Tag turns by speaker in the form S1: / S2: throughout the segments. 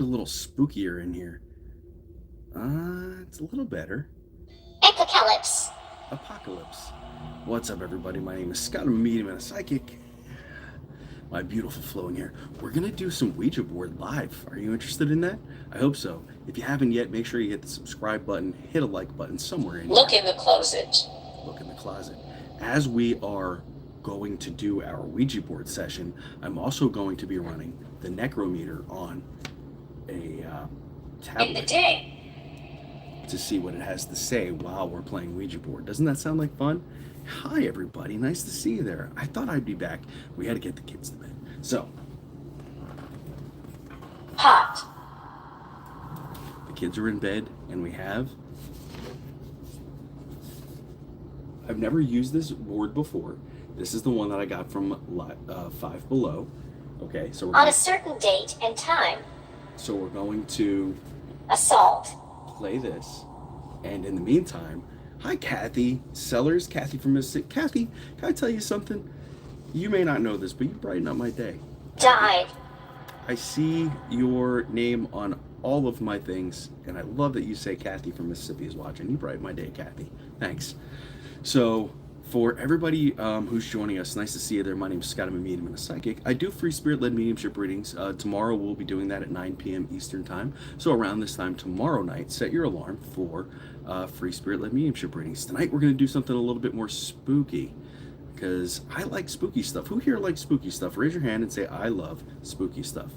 S1: A little spookier in here. It's a little better.
S2: Apocalypse.
S1: Apocalypse. What's up, everybody? My name is Scott. I'm a medium and a psychic. My beautiful flowing hair. We're gonna do some Ouija board live. Are you interested in that? I hope so. If you haven't yet, make sure you hit the subscribe button, hit a like button somewhere in
S2: Look
S1: here.
S2: in the closet.
S1: Look in the closet. As we are going to do our Ouija board session, I'm also going to be running the necrometer on a tablet
S2: In the day.
S1: to see what it has to say while we're playing Ouija board. Doesn't that sound like fun? Hi, everybody. Nice to see you there. I thought I'd be back. We had to get the kids to bed. So,
S2: Hot.
S1: the kids are in bed, and I've never used this board before. This is the one that I got from Five Below. Okay, so
S2: On a certain date and time.
S1: we're going to
S2: Assault.
S1: play this, and in the meantime, hi Kathy Sellers, Kathy from Mississippi. Kathy, can I tell you something? You may not know this, but you brighten up my day.
S2: Died.
S1: I see your name on all of my things, and I love that you say Kathy from Mississippi is watching. You brighten my day, Kathy. Thanks. So, for everybody who's joining us, nice to see you there. My name is Scott. I'm a medium and a psychic. I do free spirit-led mediumship readings. Tomorrow we'll be doing that at 9 p.m. Eastern time. So around this time tomorrow night, set your alarm for free spirit-led mediumship readings. Tonight we're going to do something a little bit more spooky, because I like spooky stuff. Who here likes spooky stuff? Raise your hand and say, I love spooky stuff.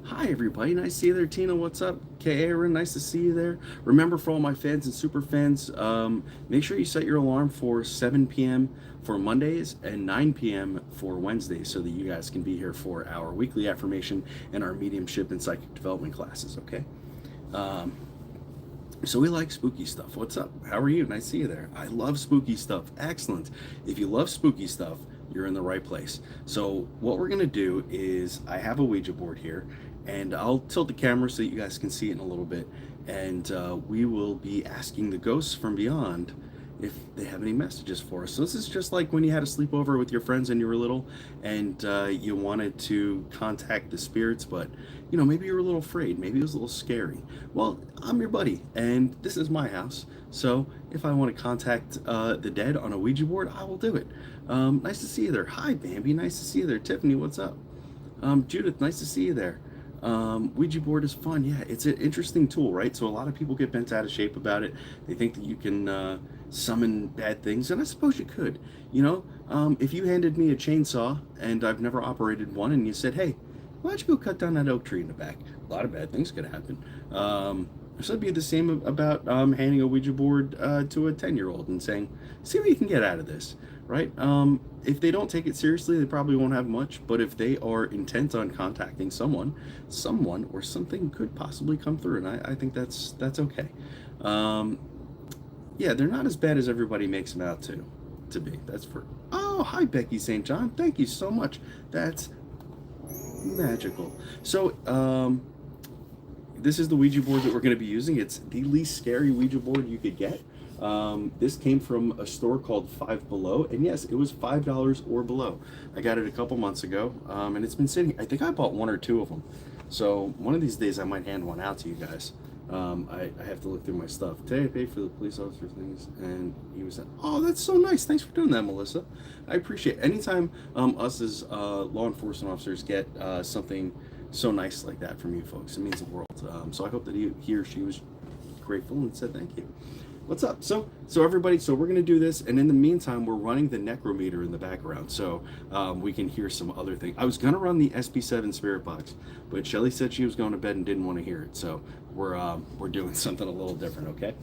S1: Hi, everybody. Nice to see you there. Tina, what's up? Aaron, nice to see you there. Remember, for all my fans and super fans, make sure you set your alarm for 7 p.m. for Mondays and 9 p.m. for Wednesdays so that you guys can be here for our weekly affirmation and our mediumship and psychic development classes, okay? So we like spooky stuff. What's up? How are you? Nice to see you there. I love spooky stuff. Excellent. If you love spooky stuff, you're in the right place. So what we're going to do is I have a Ouija board here, and I'll tilt the camera so you guys can see it in a little bit, and we will be asking the ghosts from beyond if they have any messages for us. So this is just like when you had a sleepover with your friends and you were little, and you wanted to contact the spirits, but you know, maybe you were a little afraid, maybe it was a little scary. Well, I'm your buddy, and this is my house, so if I want to contact the dead on a Ouija board, I will do it. Nice to see you there. Hi, Bambi. Nice to see you there. Tiffany, what's up? Judith, nice to see you there. Ouija board is fun. Yeah, it's an interesting tool, right? So a lot of people get bent out of shape about it. They think that you can summon bad things, and I suppose you could. You know, if you handed me a chainsaw and I've never operated one, and you said, hey, why don't you go cut down that oak tree in the back? A lot of bad things could happen. So it'd be the same about handing a Ouija board to a 10-year-old and saying, see what you can get out of this, right? If they don't take it seriously, they probably won't have much, but if they are intent on contacting someone or something could possibly come through, and I think that's okay. Yeah, they're not as bad as everybody makes them out to be. That's for... Oh, hi, Becky St. John. Thank you so much. That's magical. So, this is the Ouija board that we're going to be using. It's the least scary Ouija board you could get. This came from a store called Five Below, and yes, it was $5 or below. I got it a couple months ago, and it's been sitting. I think I bought one or two of them. So one of these days I might hand one out to you guys. I have to look through my stuff. Today I paid for the police officer things, and he was like, oh, that's so nice. Thanks for doing that, Melissa. I appreciate it. Anytime us as law enforcement officers get something so nice like that from you folks, it means the world. So I hope that he or she was grateful and said thank you. What's up? So everybody, so we're going to do this, and in the meantime, we're running the necrometer in the background, so we can hear some other things. I was going to run the SP7 spirit box, but Shelly said she was going to bed and didn't want to hear it, so we're doing something a little different, okay?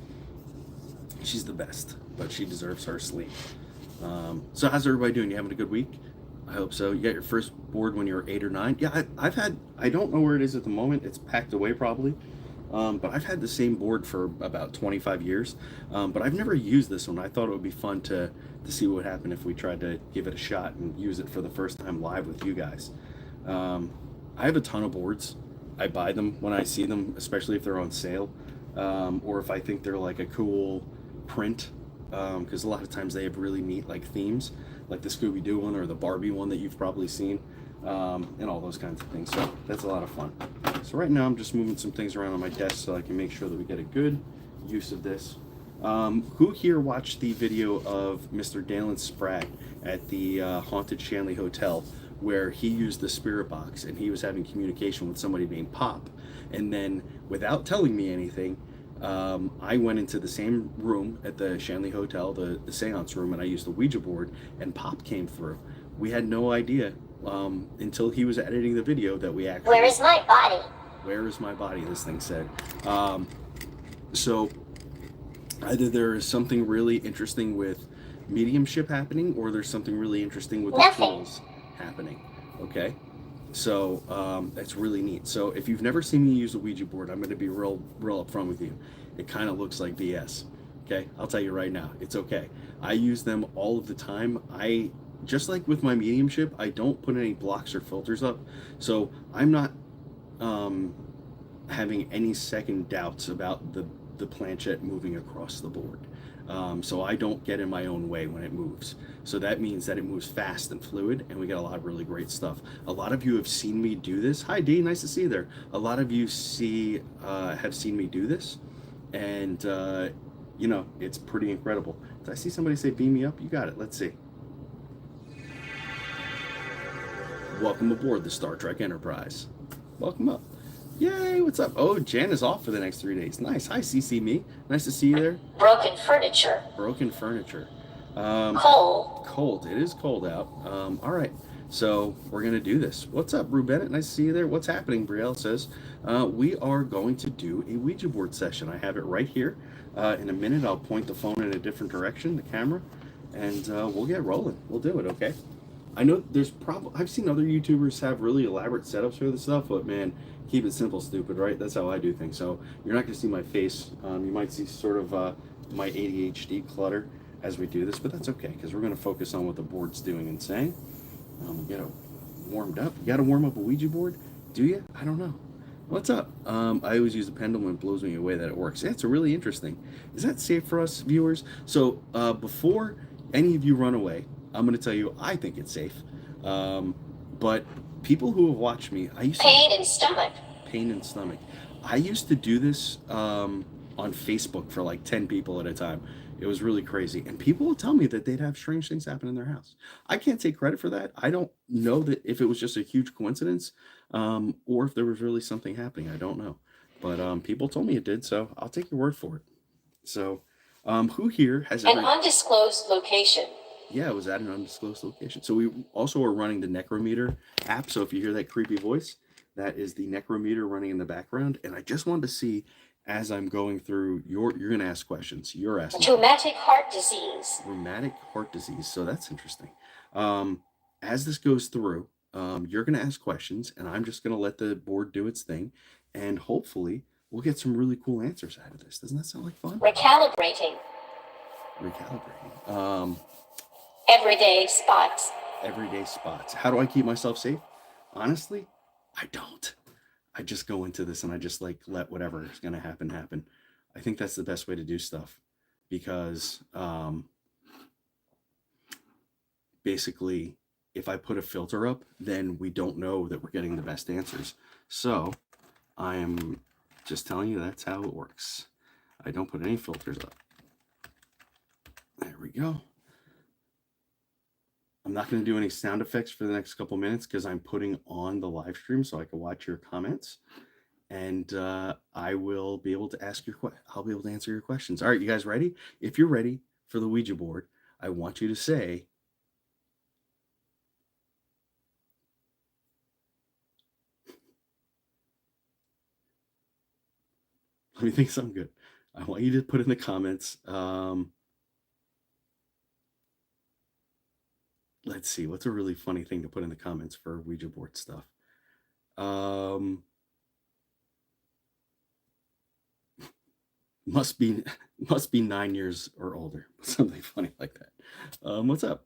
S1: She's the best, but she deserves her sleep. So how's everybody doing? You having a good week? I hope so. You got your first board when you were 8 or 9? Yeah, I don't know where it is at the moment. It's packed away probably. But I've had the same board for about 25 years, but I've never used this one. I thought it would be fun to see what would happen if we tried to give it a shot and use it for the first time live with you guys. I have a ton of boards. I buy them when I see them, especially if they're on sale, or if I think they're like a cool print, because a lot of times they have really neat like themes, like the Scooby-Doo one or the Barbie one that you've probably seen, and all those kinds of things. So that's a lot of fun. So right now I'm just moving some things around on my desk so I can make sure that we get a good use of this. Who here watched the video of Mr. Dalen Sprague at the Haunted Shanley Hotel, where he used the spirit box and he was having communication with somebody named Pop? And then, without telling me anything, I went into the same room at the Shanley Hotel, the seance room, and I used the Ouija board, and Pop came through. We had no idea until he was editing the video that we actually...
S2: Where is my body?
S1: Where is my body, this thing said. So either there is something really interesting with mediumship happening, or there's something really interesting with the tools happening. Okay, so that's really neat. So if you've never seen me use a Ouija board, I'm going to be real upfront with you. It kind of looks like BS. Okay, I'll tell you right now, it's okay. I use them all of the time. Just like with my mediumship, I don't put any blocks or filters up, so I'm not having any second doubts about the planchette moving across the board. So I don't get in my own way when it moves. So that means that it moves fast and fluid, and we get a lot of really great stuff. A lot of you have seen me do this. Hi Dee, nice to see you there. A lot of you have seen me do this, and you know, it's pretty incredible. Did I see somebody say beam me up? You got it. Let's see. Welcome aboard the Star Trek Enterprise. Welcome up. Yay, what's up? Oh, Jan is off for the next 3 days. Nice. Hi, CC Me. Nice to see you there.
S2: Broken furniture.
S1: Broken furniture.
S2: Cold.
S1: Cold. It is cold out. All right. So we're going to do this. What's up, Rue Bennett? Nice to see you there. What's happening, Brielle says. We are going to do a Ouija board session. I have it right here. In a minute, I'll point the phone in a different direction, the camera, and we'll get rolling. We'll do it, okay? I know there's I've seen other YouTubers have really elaborate setups for this stuff, but man, keep it simple, stupid, right? That's how I do things. So you're not going to see my face. You might see sort of my ADHD clutter as we do this, but that's okay, because we're going to focus on what the board's doing and saying. We'll get it warmed up. You got to warm up a Ouija board? Do you? I don't know. What's up? I always use the pendulum. It blows me away that it works. It's really interesting. Is that safe for us viewers? So before any of you run away, I'm going to tell you I think it's safe. But people who have watched me, I used to...
S2: Pain in stomach.
S1: Pain in stomach. I used to do this on Facebook for like 10 people at a time. It was really crazy. And people will tell me that they'd have strange things happen in their house. I can't take credit for that. I don't know that if it was just a huge coincidence or if there was really something happening. I don't know. But people told me it did, so I'll take your word for it. So who here has...
S2: An undisclosed location.
S1: Yeah, it was at an undisclosed location. So we also are running the Necrometer app. So if you hear that creepy voice, that is the Necrometer running in the background. And I just wanted to see, as I'm going through, you're going to ask questions. You're asking.
S2: Rheumatic heart disease.
S1: Rheumatic heart disease. So that's interesting. As this goes through, you're going to ask questions, and I'm just going to let the board do its thing. And hopefully, we'll get some really cool answers out of this. Doesn't that sound like fun?
S2: Recalibrating. Everyday spots.
S1: Everyday spots. How do I keep myself safe? Honestly, I don't. I just go into this and I just like let whatever is going to happen. I think that's the best way to do stuff, because basically if I put a filter up, then we don't know that we're getting the best answers. So I am just telling you that's how it works. I don't put any filters up. There we go. I'm not going to do any sound effects for the next couple minutes because I'm putting on the live stream so I can watch your comments, and I will be able to I'll be able to answer your questions. All right, you guys ready? If you're ready for the Ouija board, I want you to say, let me think of something good. I want you to put in the comments, let's see, what's a really funny thing to put in the comments for Ouija board stuff? Must be 9 years or older. Something funny like that. What's up?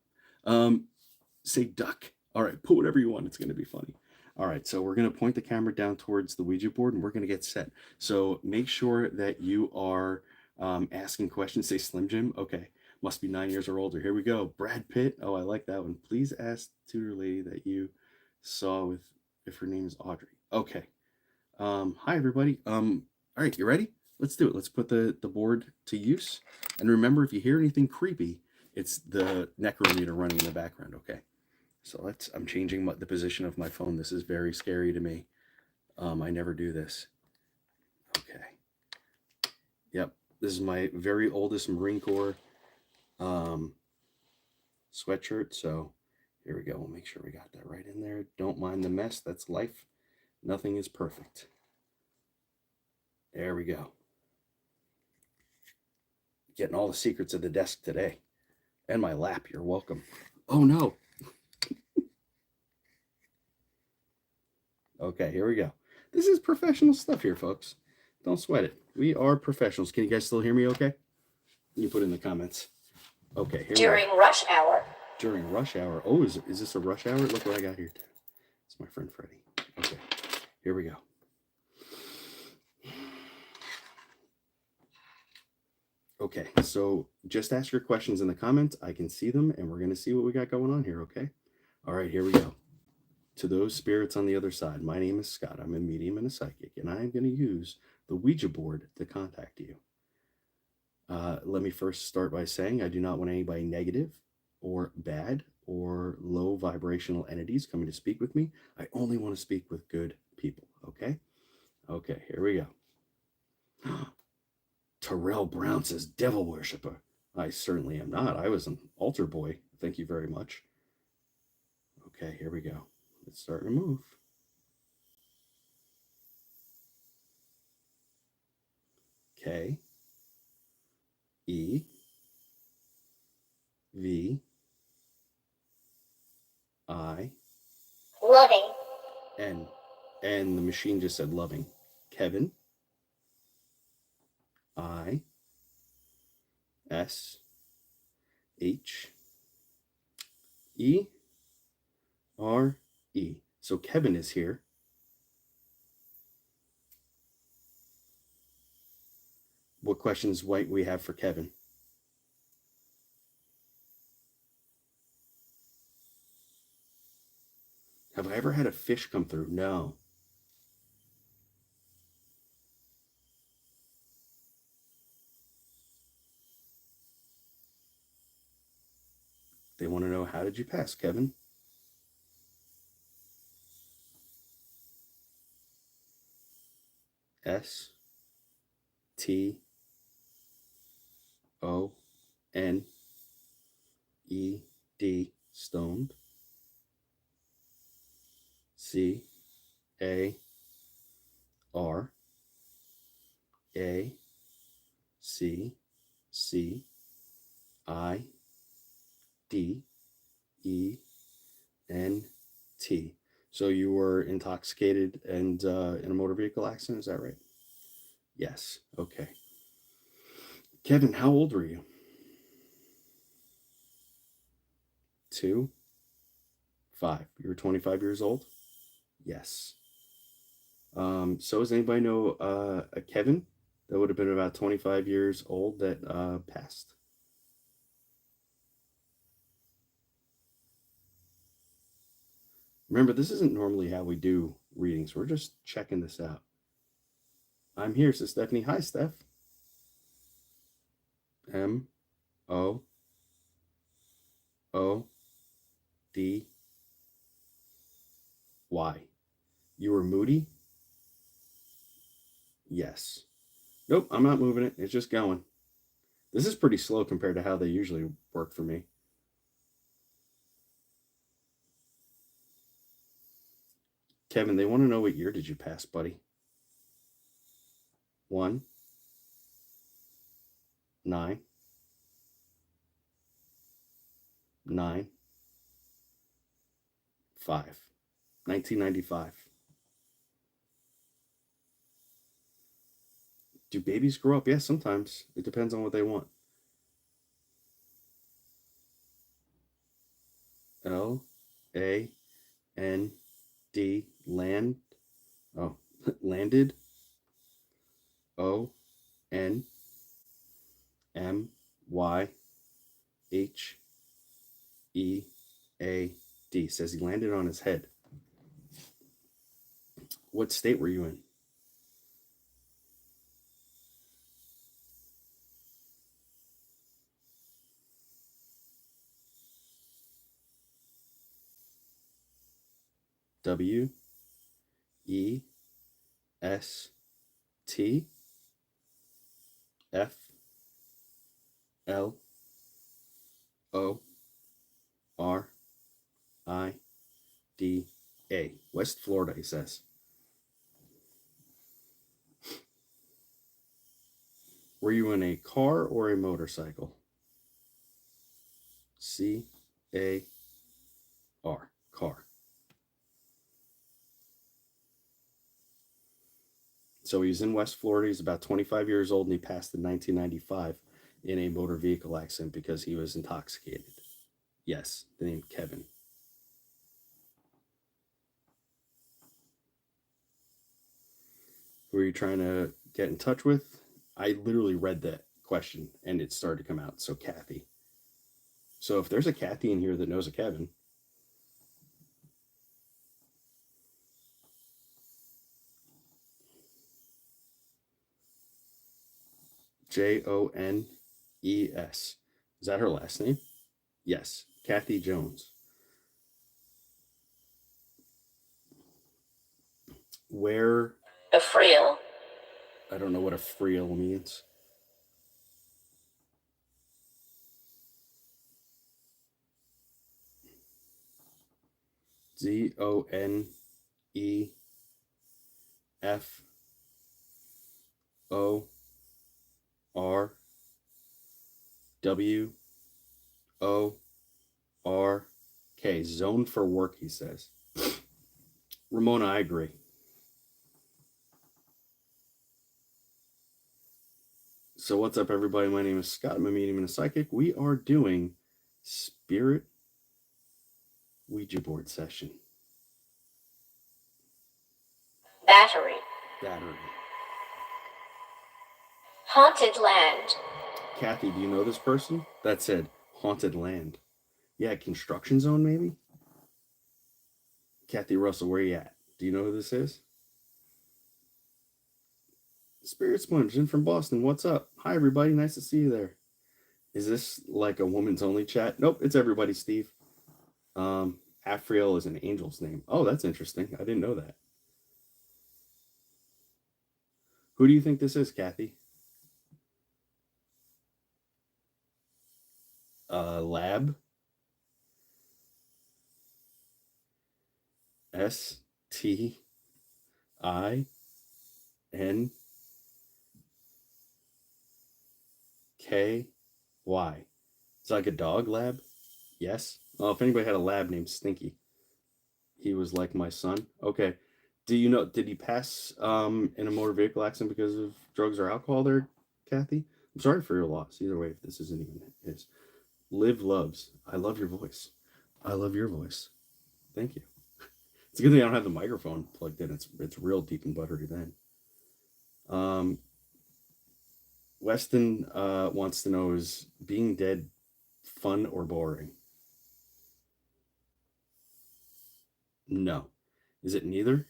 S1: Say duck. All right, put whatever you want. It's going to be funny. All right, so we're going to point the camera down towards the Ouija board, and we're going to get set. So make sure that you are asking questions. Say Slim Jim. Okay. Must be 9 years or older. Here we go. Brad Pitt. Oh, I like that one. Please ask tutor lady that you saw if her name is Audrey. Okay. Hi everybody. All right, you ready? Let's do it. Let's put the board to use. And remember, if you hear anything creepy, it's the necrometer running in the background. Okay. So I'm changing the position of my phone. This is very scary to me. I never do this. Okay. Yep. This is my very oldest Marine Corps um, sweatshirt. So here we go. We'll make sure we got that right in there. Don't mind the mess. That's life. Nothing is perfect. There we go. Getting all the secrets of the desk today. And my lap. You're welcome. Oh no. Okay, here we go. This is professional stuff here, folks. Don't sweat it. We are professionals. Can you guys still hear me okay? You put in the comments. Okay, here we go.
S2: During rush hour.
S1: During rush hour. Oh, is this a rush hour? Look what I got here. It's my friend Freddie. Okay, here we go. Okay, so just ask your questions in the comments. I can see them, and we're going to see what we got going on here, okay? All right, here we go. To those spirits on the other side, my name is Scott. I'm a medium and a psychic, and I am going to use the Ouija board to contact you. Let me first start by saying I do not want anybody negative or bad or low vibrational entities coming to speak with me. I only want to speak with good people, okay? Okay, here we go. Terrell Brown says, devil worshiper. I certainly am not. I was an altar boy. Thank you very much. Okay, here we go. It's starting to move. K E V I
S2: Loving.
S1: N. And the machine just said loving. Kevin. I S H E R E. So Kevin is here. What questions might we have for Kevin? Have I ever had a fish come through? No. They want to know, how did you pass, Kevin? S T O N E D, stoned. C A R A C C I D E N T. So you were intoxicated and in a motor vehicle accident, is that right? Yes. Okay. Kevin, how old were you? 2, 5. You were 25 years old? Yes. So does anybody know a Kevin that would have been about 25 years old that passed? Remember, this isn't normally how we do readings. We're just checking this out. I'm here, says Stephanie. Hi, Steph. M O O D Y. You were moody? Yes. Nope, I'm not moving it. It's just going. This is pretty slow compared to how they usually work for me. Kevin, they want to know, what year did you pass, buddy? 1 9 9 5. 1995. Do babies grow up? Yes, sometimes. It depends on what they want. L A N D, land. Oh, landed. O N M Y H E A D. Says he landed on his head. What state were you in? W E S T F L O R I D A. West Florida, he says. Were you in a car or a motorcycle? C A R. Car. So he's in West Florida. He's about 25 years old, and he passed in 1995 in a motor vehicle accident because he was intoxicated. Yes, the name Kevin. Who are you trying to get in touch with? I literally read that question, and it started to come out. So Kathy. So if there's a Kathy in here that knows a Kevin, Jones. Is that her last name? Yes, Kathy Jones. Where?
S2: A frail.
S1: I don't know what a friel means. Zonefo. RWORK. Zone for work, he says. Ramona, I agree. So what's up, everybody? My name is Scott. I'm a medium and a psychic. We are doing Spirit Ouija board session.
S2: Battery.
S1: Battery.
S2: Haunted land.
S1: Kathy, do you know this person? That said haunted land. Yeah, construction zone, maybe? Kathy Russell, where you at? Do you know who this is? Spirit Sponge in from Boston. What's up? Hi, everybody. Nice to see you there. Is this like a woman's only chat? Nope, it's everybody, Steve. Afriel is an angel's name. Oh, that's interesting. I didn't know that. Who do you think this is, Kathy? Lab. STIN. KY. It's like a dog lab? Yes. Oh, if anybody had a lab named Stinky, he was like my son. Okay. Do you know, did he pass in a motor vehicle accident because of drugs or alcohol there, Kathy? I'm sorry for your loss. Either way, if this isn't even his. Live loves. I love your voice. I love your voice. Thank you. It's a good thing I don't have the microphone plugged in. It's real deep and buttery then. Weston wants to know, is being dead fun or boring? No. Is it neither?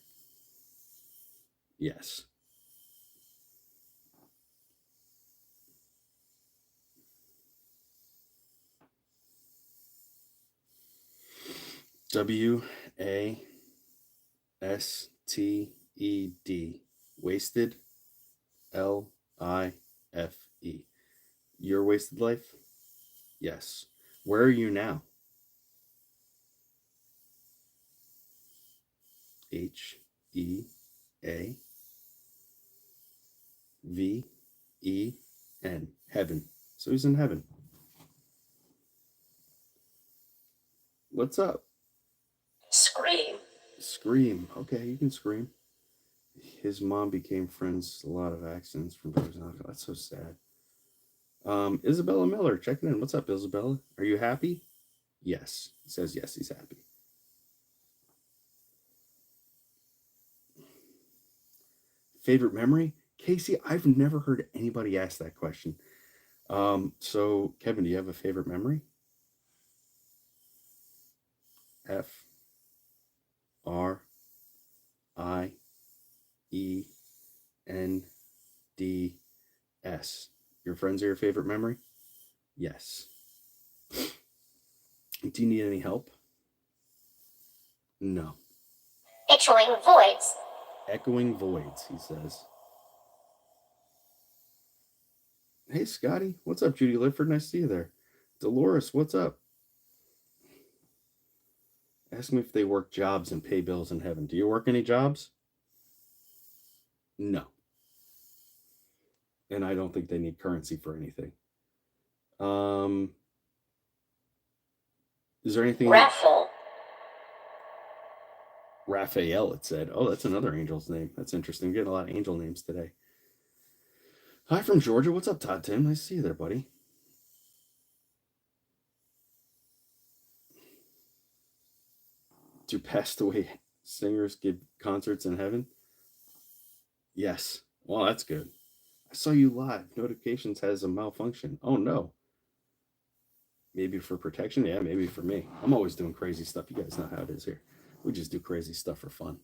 S1: Yes. WASTED. Wasted. LIFE. Your wasted life? Yes. Where are you now? HEAVEN. Heaven. So he's in heaven. What's up?
S2: Scream.
S1: Scream. Okay, you can scream. His mom became friends. A lot of accidents from drugs and alcohol. That's so sad. Isabella Miller, checking in. What's up, Isabella? Are you happy? Yes. He says yes, he's happy. Favorite memory? Casey, I've never heard anybody ask that question. So Kevin, do you have a favorite memory? FRIENDS. Your friends are your favorite memory? Yes. Do you need any help? No.
S2: Echoing voids.
S1: Echoing voids, he says. Hey, Scotty. What's up, Judy Lidford? Nice to see you there. Dolores, what's up? Ask me if they work jobs and pay bills in heaven. Do you work any jobs? No. And I don't think they need currency for anything. Is there anything? Raphael, it said. Oh, that's another angel's name. That's interesting. We're getting a lot of angel names today. Hi from Georgia. What's up, Todd Tim? Nice to see you there, buddy. Do passed away singers give concerts in heaven? Yes. Well, that's good. I saw you live. Notifications has a malfunction. Oh, no. Maybe for protection? Yeah, maybe for me. I'm always doing crazy stuff. You guys know how it is here. We just do crazy stuff for fun.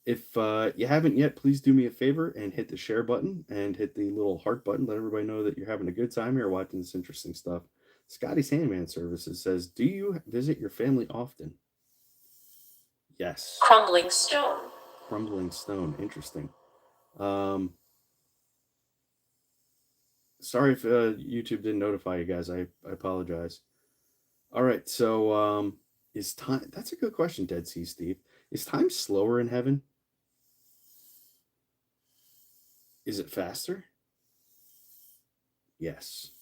S1: If you haven't yet, please do me a favor and hit the share button and hit the little heart button. Let everybody know that you're having a good time here watching this interesting stuff. Scotty's Handman Services says, do you visit your family often? Yes.
S2: Crumbling stone.
S1: Crumbling stone. Interesting. Sorry if YouTube didn't notify you guys. I apologize. All right. So is time... That's a good question, Dead Sea Steve. Is time slower in heaven? Is it faster? Yes.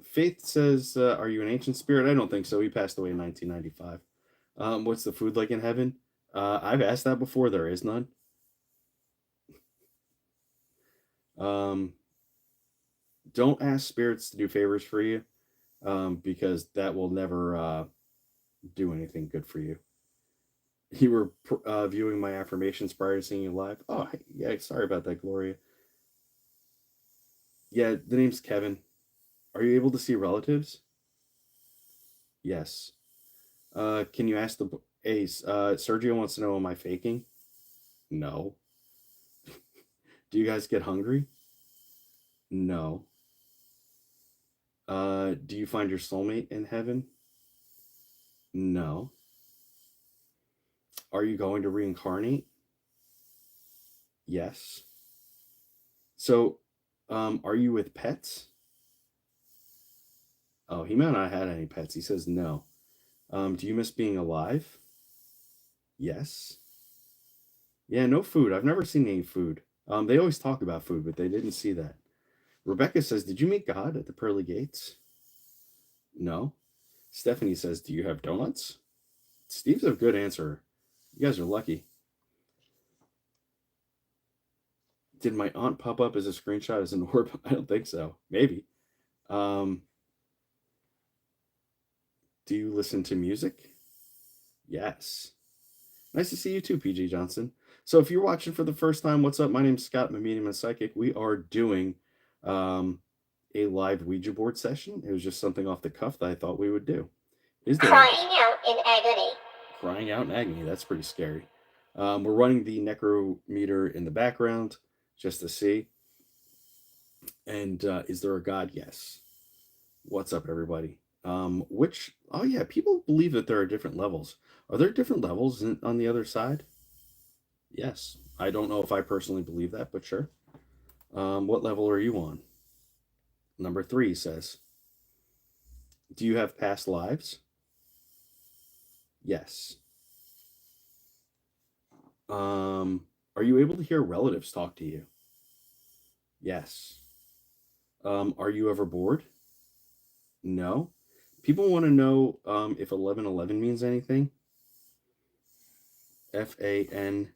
S1: Faith says, are you an ancient spirit? I don't think so. He passed away in 1995. What's the food like in heaven? I've asked that before. There is none. Don't ask spirits to do favors for you, because that will never do anything good for you. You were viewing my affirmations prior to seeing you live. Oh, yeah. Sorry about that, Gloria. Yeah, the name's Kevin. Are you able to see relatives? Yes. Can you ask the Ace? Sergio wants to know, am I faking? No. Do you guys get hungry? No. Do you find your soulmate in heaven? No. Are you going to reincarnate? Yes. So, are you with pets? Oh, he might not have had any pets. He says no. Do you miss being alive? Yes. Yeah, no food. I've never seen any food. They always talk about food, but they didn't see that. Rebecca says, did you meet God at the pearly gates? No. Stephanie says, do you have donuts? Steve's a good answer. You guys are lucky. Did my aunt pop up as a screenshot as an orb? I don't think so. Maybe. Do you listen to music? Yes. Nice to see you too, PG Johnson. So if you're watching for the first time, what's up? My name's Scott. I'm a medium and psychic. We are doing a live Ouija board session. It was just something off the cuff that I thought we would do.
S2: Crying out in agony.
S1: Crying out in agony. That's pretty scary. We're running the necrometer in the background just to see. And is there a God? Yes. What's up, everybody? Oh yeah, people believe that there are different levels. Are there different levels on the other side? Yes. I don't know if I personally believe that, but sure. What level are you on? Number 3 says, do you have past lives? Yes. Are you able to hear relatives talk to you? Yes. Are you ever bored? No. People want to know if 1111 means anything. FANCY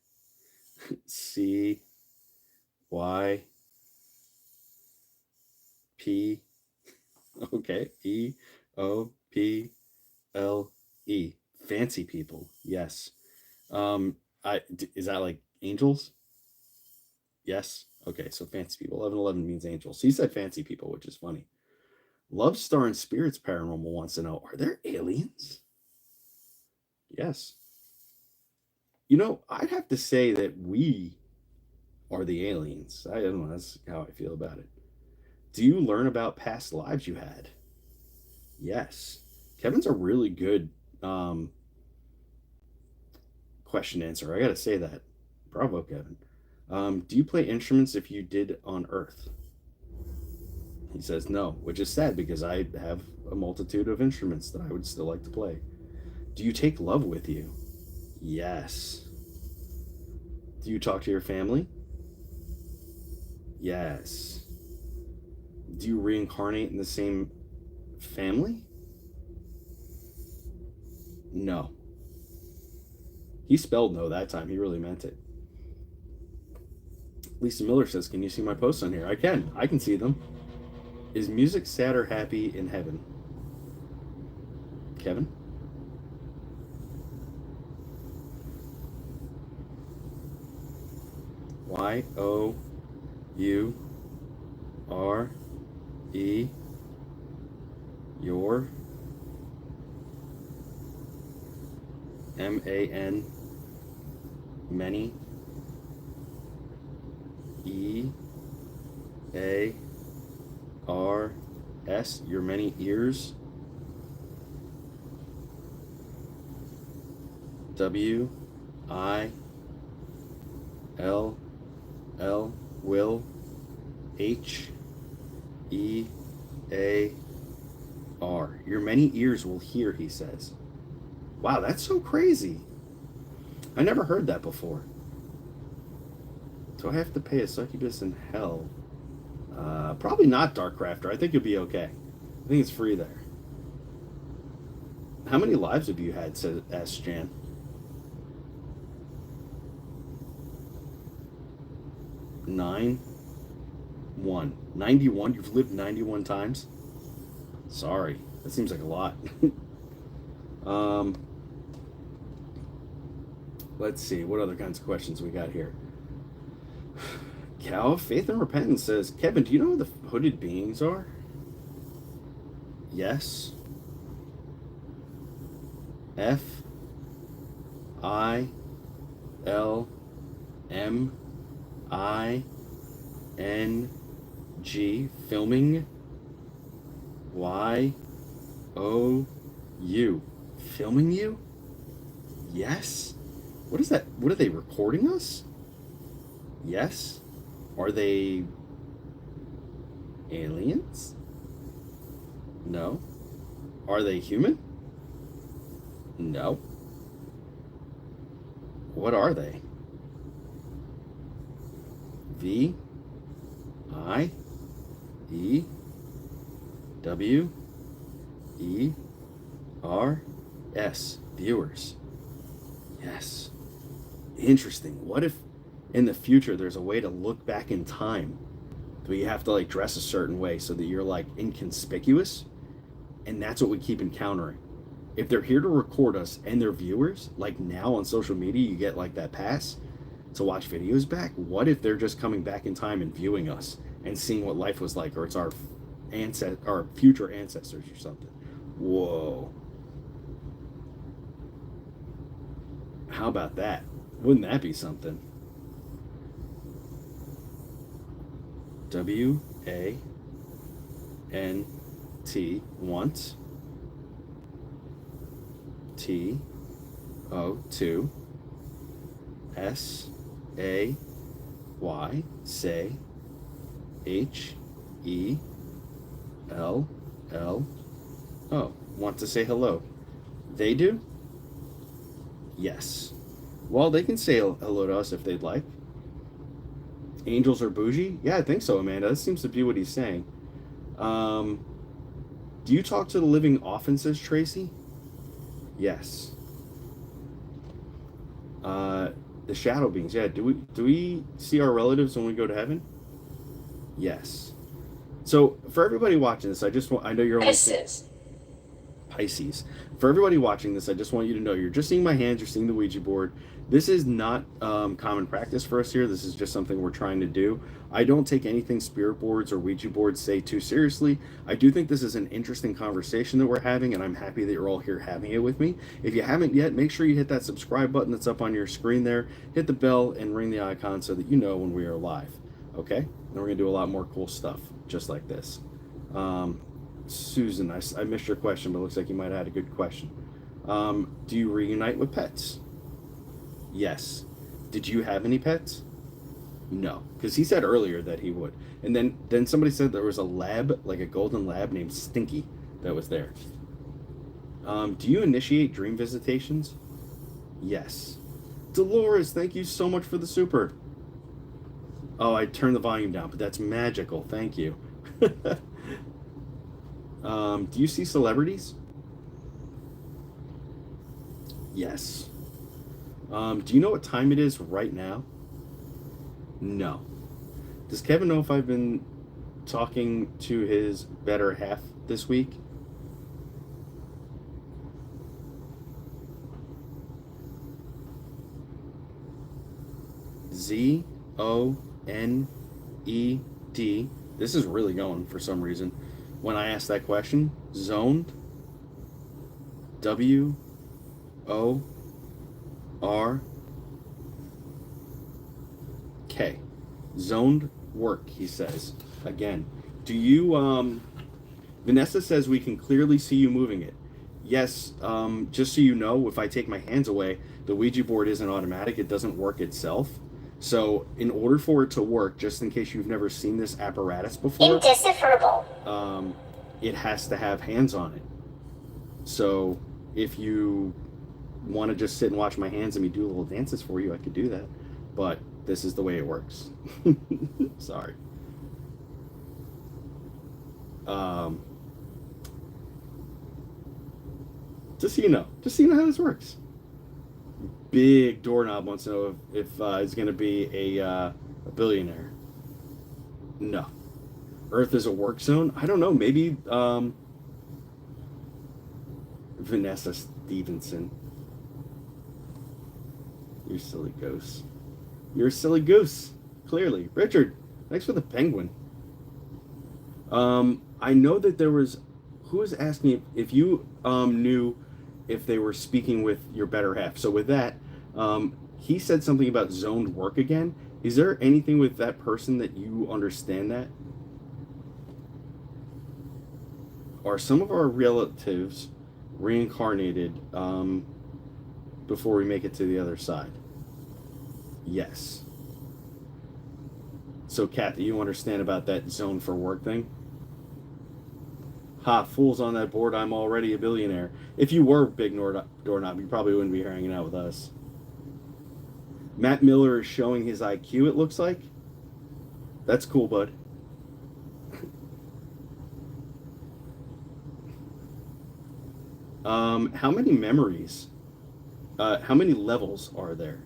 S1: P. Okay. EOPLE. Fancy people. Yes. Is that like angels? Yes. Okay. So fancy people. 1111 means angels. He said fancy people, which is funny. Love Star and Spirits Paranormal wants to know, are there aliens? Yes. You know, I'd have to say that we are the aliens. I don't know. That's how I feel about it. Do you learn about past lives you had? Yes. Kevin's a really good question answer. I gotta say that. Bravo, Kevin. Do you play instruments if you did on Earth? He says no, which is sad because I have a multitude of instruments that I would still like to play. Do you take love with you? Yes. Do you talk to your family? Yes. Do you reincarnate in the same family? No. He spelled no that time. He really meant it. Lisa Miller says, can you see my posts on here? I can. I can see them. Is music sad or happy in heaven? Kevin? Y-O-U-R-E your M-A-N many E-A-R-S your many ears W-I-L-L will H-E-A-R your many ears will hear, he says. Wow, that's so crazy. I never heard that before. Do I have to pay a succubus in hell? Probably not, Dark Crafter. I think you'll be okay. I think it's free there. How many lives have you had, asked Jan? 91. 91? You've lived 91 times? Sorry. That seems like a lot. Let's see. What other kinds of questions we got here? Cal, Faith and Repentance says, Kevin, do you know who the hooded beings are? Yes. F-I-L-M-I-N-G filming Y-O-U filming you? Yes. What is that? What are they recording us? Yes. Are they aliens? No. Are they human? No. What are they? V I E W E R S viewers. Yes. Interesting. What if in the future there's a way to look back in time? Do you have to like dress a certain way so that you're like inconspicuous? And that's what we keep encountering. If they're here to record us and they're viewers, like now on social media, you get like that pass to watch videos back. What if they're just coming back in time and viewing us and seeing what life was like, or it's our future ancestors or something? Whoa. How about that? Wouldn't that be something? W-A-N-T want T-O-2 S-A-Y say H-E-L-L-O want to say hello. They do? Yes. Well, they can say hello to us if they'd like. Angels are bougie? Yeah, I think so, Amanda. That seems to be what he's saying. Do you talk to the living often, says Tracy? Yes. The shadow beings. Yeah, do we see our relatives when we go to heaven? Yes. So for everybody watching this, I know you're only Pisces. For everybody watching this, I just want you to know you're just seeing my hands, you're seeing the Ouija board. This is not common practice for us here. This is just something we're trying to do. I don't take anything spirit boards or Ouija boards say too seriously. I do think this is an interesting conversation that we're having, and I'm happy that you're all here having it with me. If you haven't yet, make sure you hit that subscribe button that's up on your screen there. Hit the bell and ring the icon so that you know when we are live. Okay? And we're going to do a lot more cool stuff just like this. Susan, I missed your question, but it looks like you might have had a good question. Do you reunite with pets? Yes. Did you have any pets? No, because he said earlier that he would. And then somebody said there was a lab, like a golden lab named Stinky, that was there. Do you initiate dream visitations? Yes. Dolores, thank you so much for the super. Oh, I turned the volume down, but that's magical. Thank you. Do you see celebrities? Yes. Do you know what time it is right now? No. Does Kevin know if I've been talking to his better half this week? ZONED. This is really going for some reason. When I asked that question, zoned. WORK. Zoned work, he says. Again. Do you Vanessa says we can clearly see you moving it. Yes, just so you know, if I take my hands away, the Ouija board isn't automatic, it doesn't work itself. So in order for it to work, just in case you've never seen this apparatus before,
S2: Indecipherable.
S1: It has to have hands on it. So if you want to just sit and watch my hands and me do little dances for you, I could do that. But this is the way it works. Sorry. Just so you know how this works. Big doorknob wants to know if he's going to be a billionaire. No. Earth is a work zone? I don't know. Maybe Vanessa Stevenson. You silly goose. You're a silly goose. Clearly. Richard, thanks for the penguin. I know that there was... Who was asking if you knew if they were speaking with your better half? So with that, he said something about zoned work again. Is there anything with that person that you understand that? Are some of our relatives reincarnated before we make it to the other side? Yes. So, Kat, do you understand about that zone for work thing? Ha, fools on that board, I'm already a billionaire. If you were Big Doorknob, you probably wouldn't be hanging out with us. Matt Miller is showing his IQ, it looks like. That's cool, bud. How many memories, how many levels are there?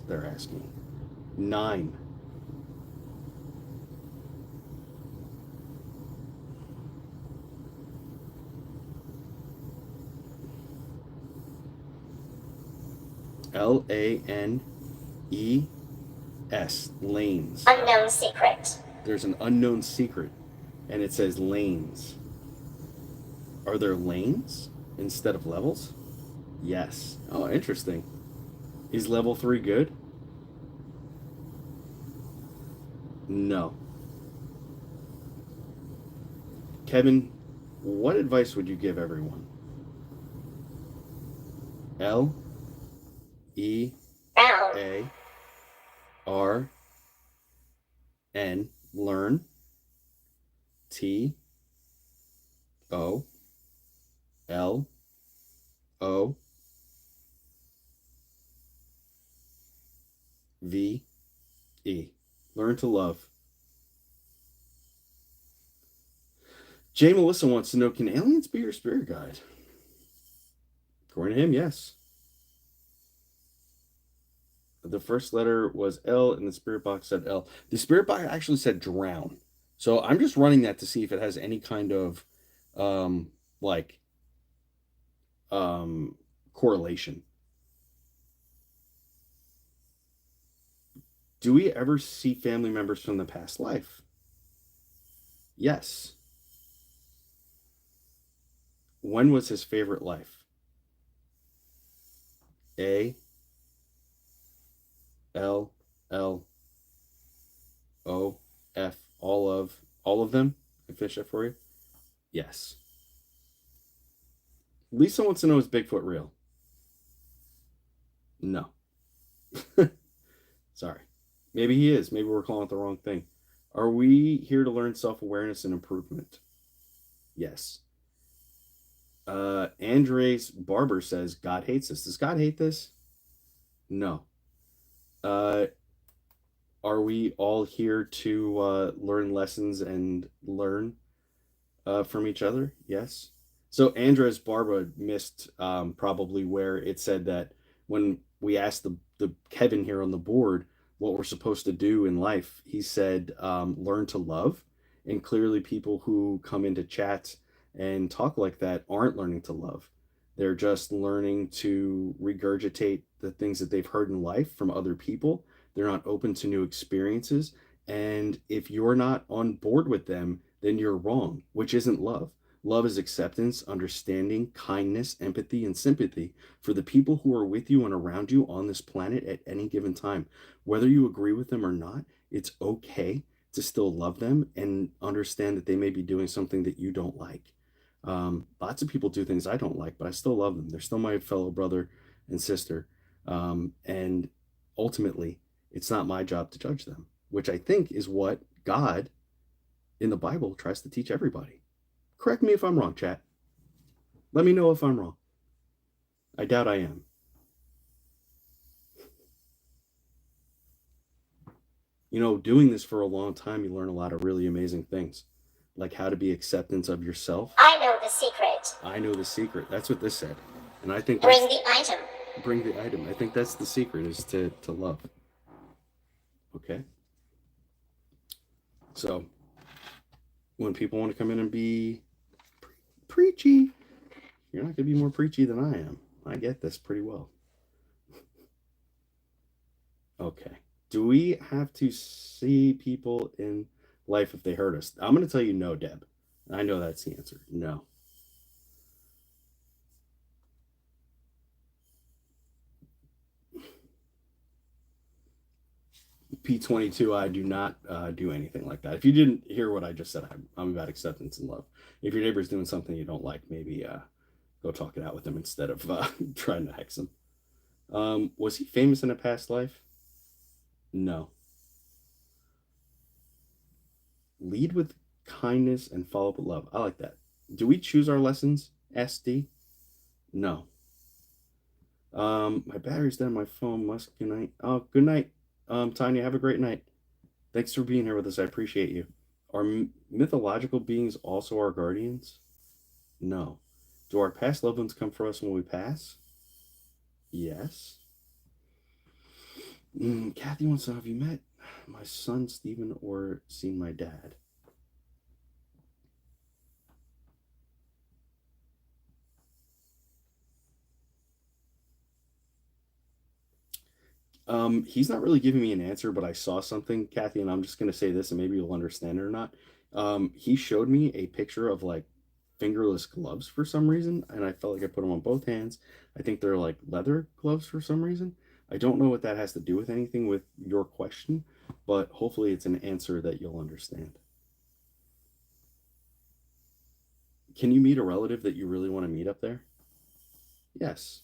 S1: They're asking. 9. LANES, lanes.
S2: Unknown secret.
S1: There's an unknown secret, and it says lanes. Are there lanes instead of levels? Yes. Oh, interesting. Is level 3 good? No. Kevin, what advice would you give everyone? LEARN, learn. TOLOVE, learn to love. Jay Melissa wants to know, can aliens be your spirit guide? According to him, yes. The first letter was L, and the spirit box said L. The spirit box actually said drown. So I'm just running that to see if it has any kind of, correlation. Do we ever see family members from the past life? Yes. When was his favorite life? A L L O F, all of them? I fish it for you? Yes. Lisa wants to know, is Bigfoot real? No. Sorry. Maybe he is. Maybe we're calling it the wrong thing. Are we here to learn self-awareness and improvement? Yes. Andres Barber says, God hates this. Does God hate this? No. Uh, are we all here to learn lessons and learn from each other? Yes. So Andres Barba missed probably where it said that when we asked the Kevin here on the board what we're supposed to do in life, he said learn to love. And clearly, people who come into chats and talk like that aren't learning to love. They're just learning to regurgitate the things that they've heard in life from other people. They're not open to new experiences. And if you're not on board with them, then you're wrong, which isn't love. Love is acceptance, understanding, kindness, empathy, and sympathy for the people who are with you and around you on this planet at any given time. Whether you agree with them or not, it's okay to still love them and understand that they may be doing something that you don't like. Lots of people do things I don't like, but I still love them. They're still my fellow brother and sister. And ultimately, it's not my job to judge them, which I think is what God in the Bible tries to teach everybody. Correct me if I'm wrong, chat. Let me know if I'm wrong. I doubt I am. You know, doing this for a long time, you learn a lot of really amazing things, like how to be acceptance of yourself.
S2: I know the secret.
S1: I know the secret. That's what this said. And I think
S2: Bring the item.
S1: Bring the item. I think that's the secret, is to love. Okay? So, when people want to come in and be preachy, you're not going to be more preachy than I am. I get this pretty well. Okay. Do we have to see people in life if they hurt us? I'm going to tell you no, Deb. I know that's the answer. No. P22, I do not do anything like that. If you didn't hear what I just said, I'm about acceptance and love. If your neighbor's doing something you don't like, maybe go talk it out with them instead of trying to hex them. Was he famous in a past life? No. Lead with kindness and follow up with love. I like that. Do we choose our lessons, SD? No. My battery's dead on my phone. Good night. Oh, good night. Tanya, have a great night. Thanks for being here with us. I appreciate you. Are mythological beings also our guardians? No. Do our past loved ones come for us when we pass? Yes. Kathy wants to know, have you met my son, Stephen, or seen my dad? He's not really giving me an answer, but I saw something, Kathy, and I'm just going to say this and maybe you'll understand it or not. He showed me a picture of like fingerless gloves for some reason, and I felt like I put them on both hands. I think they're like leather gloves for some reason. I don't know what that has to do with anything with your question, but hopefully it's an answer that you'll understand. Can you meet a relative that you really want to meet up there? Yes.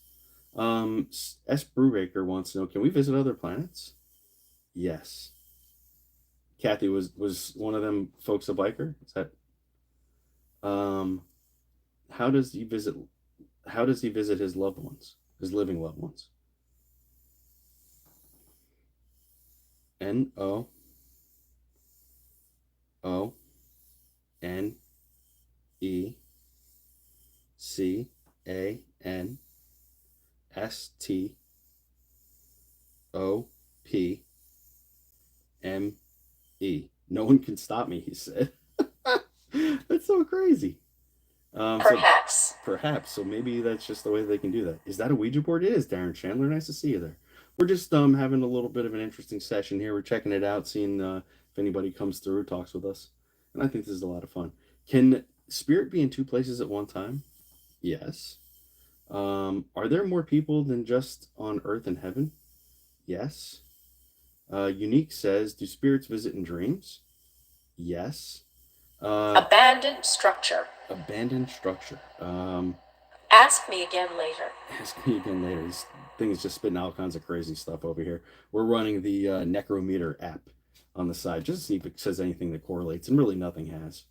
S1: S. Brubaker wants to know, can we visit other planets? Yes. Kathy, was one of them folks a biker? Is that how does he visit his loved ones, his living loved ones? NONECANCE. No one can stop me, he said. That's so crazy.
S2: Perhaps.
S1: Perhaps. So maybe that's just the way they can do that. Is that a Ouija board? It is, Darren Chandler. Nice to see you there. We're just having a little bit of an interesting session here. We're checking it out, seeing if anybody comes through, talks with us. And I think this is a lot of fun. Can spirit be in two places at one time? Yes. Are there more people than just on Earth and heaven? Yes. Unique says, do spirits visit in dreams? Yes.
S3: Abandoned structure.
S1: Abandoned structure.
S3: Ask me again later.
S1: Ask me again later. thing is just spitting all kinds of crazy stuff over here. We're running the Necrometer app on the side just to see if it says anything that correlates, and really nothing has.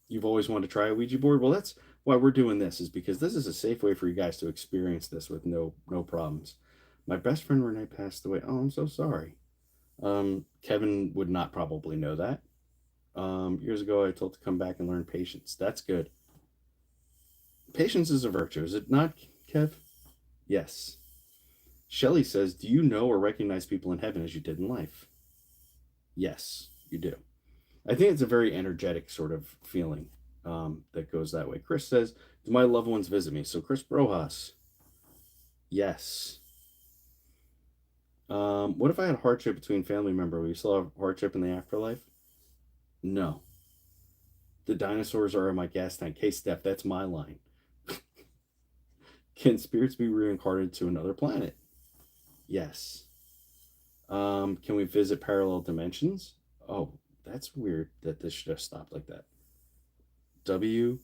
S1: You've always wanted to try a Ouija board? Well, that's why we're doing this, is because this is a safe way for you guys to experience this with no problems. My best friend Renee passed away. Oh, I'm so sorry. Kevin would not probably know that. Years ago, I told to come back and learn patience. That's good. Patience is a virtue, is it not, Kev? Yes. Shelley says, do you know or recognize people in heaven as you did in life? Yes, you do. I think it's a very energetic sort of feeling that goes that way. Chris says, do my loved ones visit me? So Chris Brojas, yes. What if I had hardship between family members? Will you still have hardship in the afterlife? No. The dinosaurs are in my gas tank. Hey, Steph, that's my line. Can spirits be reincarnated to another planet? Yes. Can we visit parallel dimensions? Oh, that's weird that this should have stopped like that. WONTSTOPME.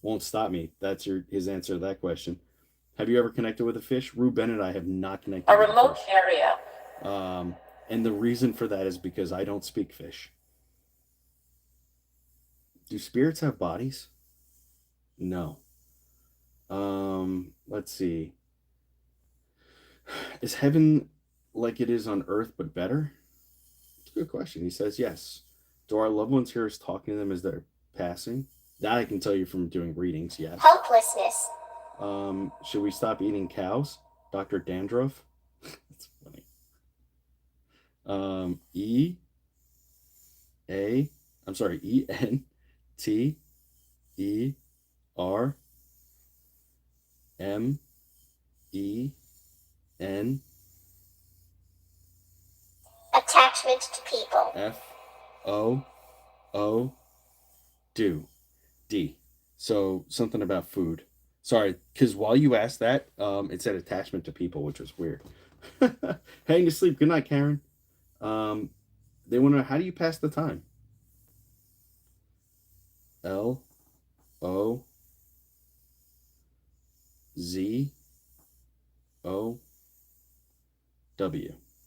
S1: Won't stop me. That's his answer to that question. Have you ever connected with a fish? Rue Bennett, I have not connected
S3: A
S1: with
S3: remote
S1: a fish.
S3: area.
S1: And the reason for that is because I don't speak fish. Do spirits have bodies? No. Let's see. Is heaven like it is on earth but better? It's a good question. He says yes. Do our loved ones hear us talking to them as they're passing? That I can tell you from doing readings, yes.
S2: Hopelessness.
S1: Should we stop eating cows? Dr. Dandruff? That's funny. ENTERMEN.
S2: Attachment to people.
S1: FOO D. So something about food. Sorry, because while you asked that, it said attachment to people, which was weird. Heading to sleep. Good night, Karen. They want to know, how do you pass the time? LOZOW.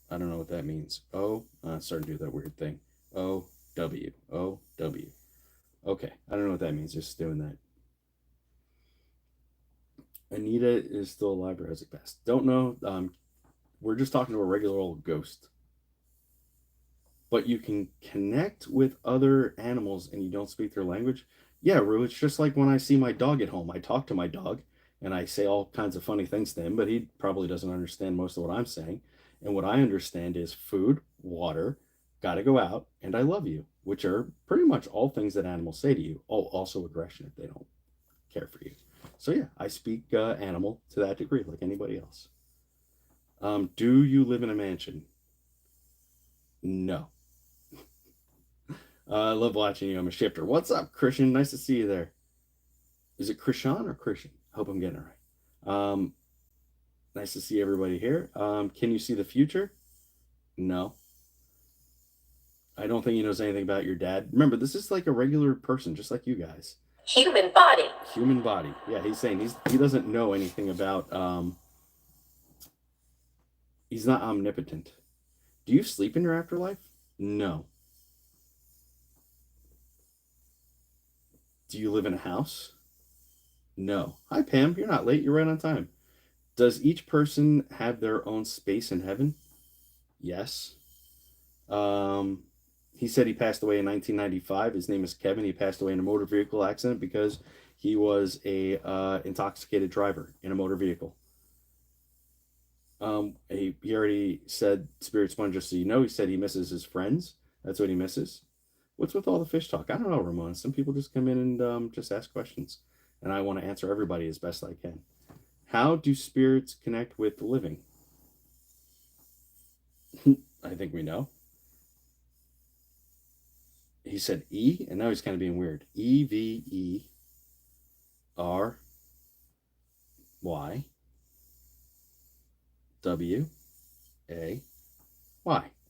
S1: I don't know what that means. Starting to do that weird thing. OW. Okay, I don't know what that means. Just doing that. Anita is still alive or has it passed? Don't know. We're just talking to a regular old ghost. But you can connect with other animals and you don't speak their language. Yeah, Rue, it's just like when I see my dog at home. I talk to my dog and I say all kinds of funny things to him, but he probably doesn't understand most of what I'm saying. And what I understand is food, water, gotta go out, and I love you, which are pretty much all things that animals say to you. Oh, also aggression if they don't care for you. So yeah, I speak animal to that degree, like anybody else. Do you live in a mansion? No. I love watching you. I'm a shifter. What's up, Christian? Nice to see you there. Is it Krishan or Christian? I hope I'm getting it right. Nice to see everybody here. Can you see the future? No. I don't think he knows anything about your dad. Remember, this is like a regular person, just like you guys.
S3: Human body.
S1: Human body. Yeah, he's saying he doesn't know anything about... he's not omnipotent. Do you sleep in your afterlife? No. Do you live in a house? No. Hi, Pam. You're not late. You're right on time. Does each person have their own space in heaven? Yes. He said he passed away in 1995. His name is Kevin. He passed away in a motor vehicle accident because he was a intoxicated driver in a motor vehicle. He already said, Spirit Sponge, just so you know, he said he misses his friends. That's what he misses. What's with all the fish talk? I don't know, Ramon. Some people just come in and just ask questions. And I want to answer everybody as best I can. How do spirits connect with the living? I think we know. He said E, and now he's kind of being weird. EVERY. WAY.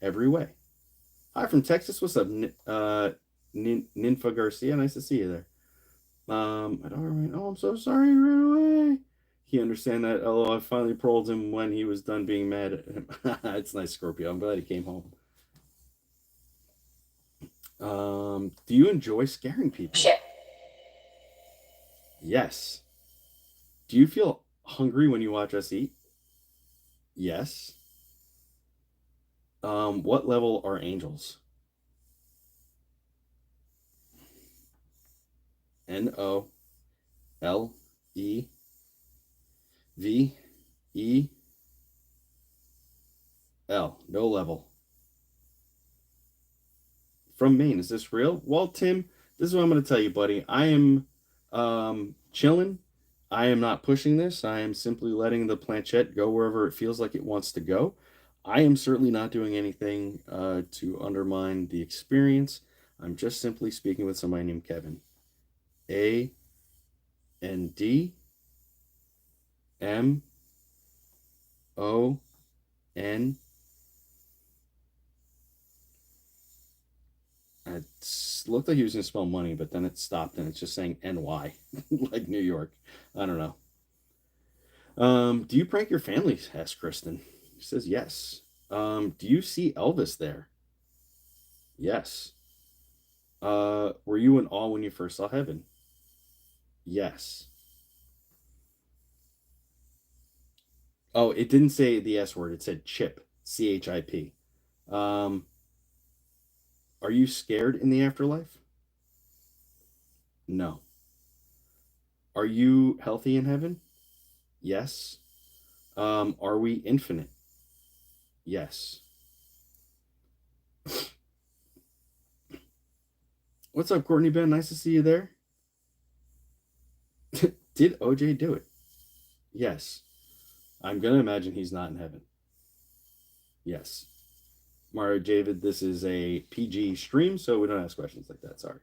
S1: Every way. Hi from Texas. What's up, Ninfa Garcia, nice to see you there. I don't remember. Oh, I'm so sorry he ran away. He understand that. Although I finally paroled him when he was done being mad at him. It's nice, Scorpio. I'm glad he came home. Do you enjoy scaring people?
S3: Ship.
S1: Yes. Do you feel hungry when you watch us eat? Yes. What level are angels? NOLEVEL. No level. From Maine. Is this real? Well, Tim, this is what I'm going to tell you, buddy. I am chilling. I am not pushing this. I am simply letting the planchette go wherever it feels like it wants to go. I am certainly not doing anything to undermine the experience. I'm just simply speaking with somebody named Kevin. ANDMON. It looked like he was going to spell money, but then it stopped and it's just saying NY, like New York. I don't know. Do you prank your family? Asked Kristen. She says yes. Do you see Elvis there? Yes. Were you in awe when you first saw heaven? Yes. Oh, it didn't say the S word. It said chip. CHIP. Are you scared in the afterlife? No. Are you healthy in heaven? Yes. Are we infinite? Yes. What's up, Courtney Ben? Nice to see you there. Did OJ do it? Yes. I'm going to imagine he's not in heaven. Yes. Mario David, this is a PG stream, so we don't ask questions like that. Sorry.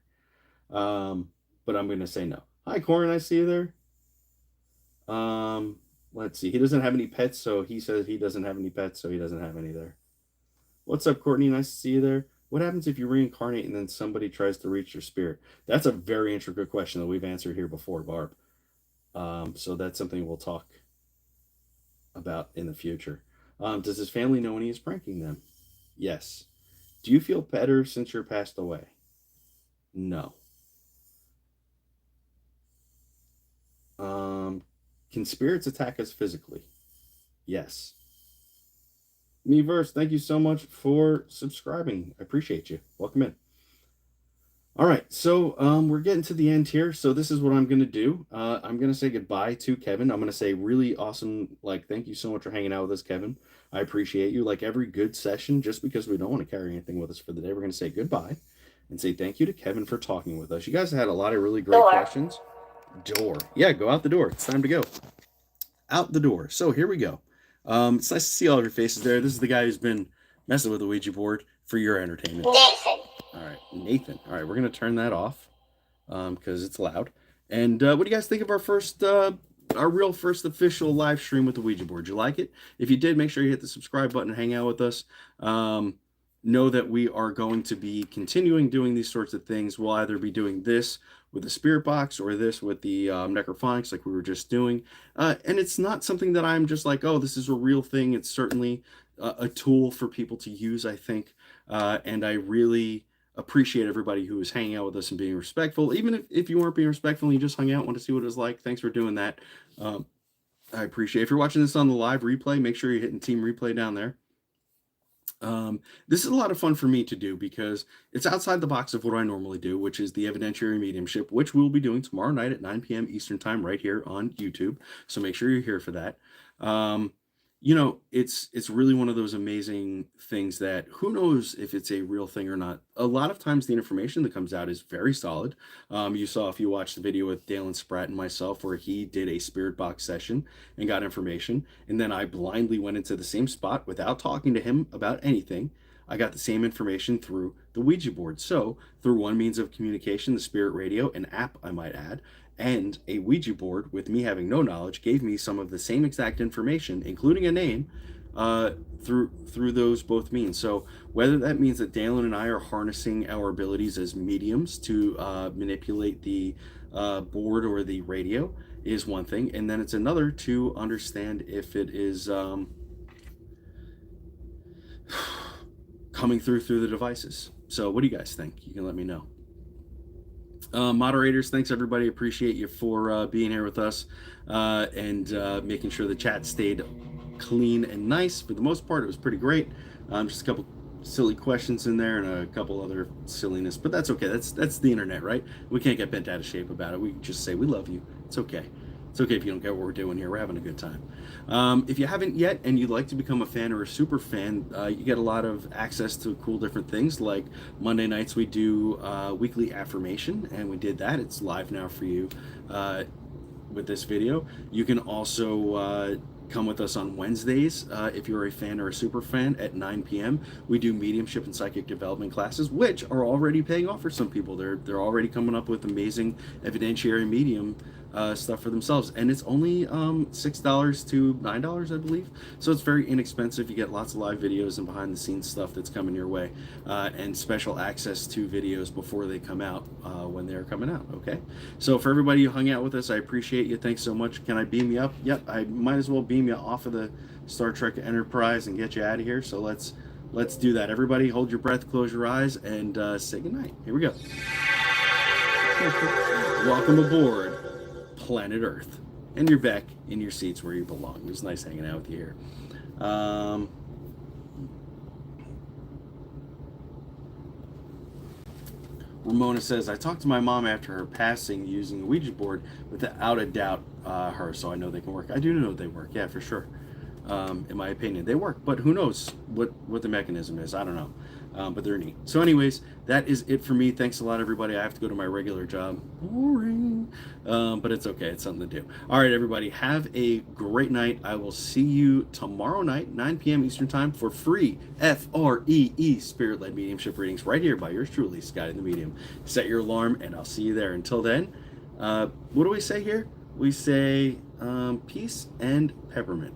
S1: But I'm going to say no. Hi, Corin. I see you there. Let's see. He doesn't have any pets, so he says he doesn't have any pets, so he doesn't have any there. What's up, Courtney? Nice to see you there. What happens if you reincarnate and then somebody tries to reach your spirit? That's a very intricate question that we've answered here before, Barb. So that's something we'll talk about in the future. Does his family know when he is pranking them? Yes. Do you feel better since you're passed away? No. Can spirits attack us physically? Yes. Meverse, thank you so much for subscribing. I appreciate you. Welcome in. All right, so we're getting to the end here. So this is what I'm going to do. I'm going to say goodbye to Kevin. I'm going to say really awesome, thank you so much for hanging out with us, Kevin. I appreciate you. Like every good session, just because we don't want to carry anything with us for the day, we're going to say goodbye and say thank you to Kevin for talking with us. You guys had a lot of really great questions. Door. Yeah, go out the door. It's time to go. Out the door. So here we go. It's nice to see all of your faces there. This is the guy who's been messing with the Ouija board for your entertainment.
S2: Nathan.
S1: All right, Nathan. All right, we're going to turn that off because it's loud. And what do you guys think of our real first official live stream with the Ouija board? Did you like it? If you did, make sure you hit the subscribe button and hang out with us. Know that we are going to be continuing doing these sorts of things. We'll either be doing this with the spirit box or this with the necrophonics like we were just doing. And it's not something that I'm just like, oh, this is a real thing. It's certainly a tool for people to use, I think. And I really appreciate everybody who is hanging out with us and being respectful. Even if you weren't being respectful and you just hung out, want to see what it was like, thanks for doing that. I appreciate it. If you're watching this on the live replay, make sure you're hitting Team Replay down there. This is a lot of fun for me to do because it's outside the box of what I normally do, which is the evidentiary mediumship, which we'll be doing tomorrow night at 9 p.m. Eastern time right here on YouTube. So make sure you're here for that. It's really one of those amazing things that who knows if it's a real thing or not. A lot of times the information that comes out is very solid. You saw if you watched the video with Dalen Spratt and myself where he did a spirit box session and got information. And then I blindly went into the same spot without talking to him about anything. I got the same information through the Ouija board. So through one means of communication, the spirit radio, an app I might add, and a Ouija board with me having no knowledge gave me some of the same exact information, including a name, through those both means. So whether that means that Dalen and I are harnessing our abilities as mediums to manipulate the board or the radio is one thing, and then it's another to understand if it is coming through the devices. So what do you guys think? You can let me know. Moderators, thanks everybody. Appreciate you for being here with us and making sure the chat stayed clean and nice. For the most part, it was pretty great. Just a couple silly questions in there and a couple other silliness, but that's okay. That's the internet, right? We can't get bent out of shape about it. We just say we love you. It's okay. It's okay if you don't get what we're doing here. We're having a good time. If you haven't yet and you'd like to become a fan or a super fan, you get a lot of access to cool different things. Like Monday nights we do weekly affirmation, and we did that. It's live now for you with this video. You can also come with us on Wednesdays if you're a fan or a super fan at 9 p.m. We do mediumship and psychic development classes, which are already paying off for some people. They're already coming up with amazing evidentiary medium stuff for themselves, and it's only $6 to $9, I believe. So it's very inexpensive. You get lots of live videos and behind the scenes stuff that's coming your way, and special access to videos before they come out when they're coming out. Okay, so for everybody who hung out with us, I appreciate you. Thanks so much. Can I beam you up? Yep, I might as well beam you off of the Star Trek Enterprise and get you out of here. So let's do that. Everybody hold your breath, close your eyes, and say goodnight. Here we go. Welcome aboard Planet Earth, and you're back in your seats where you belong. It was nice hanging out with you here. Ramona says, I talked to my mom after her passing using a Ouija board, without a doubt her, so I know they can work. I do know they work, yeah, for sure. In my opinion, they work, but who knows what the mechanism is. I don't know, but they're neat. So anyways, that is it for me. Thanks a lot, everybody. I have to go to my regular job. Boring, but it's okay. It's something to do. All right, everybody, have a great night. I will see you tomorrow night, 9 p.m. Eastern time, for free FREE spirit-led mediumship readings right here by yours truly, Scotty the Medium. Set your alarm, and I'll see you there. Until then, what do we say here? We say peace and peppermint.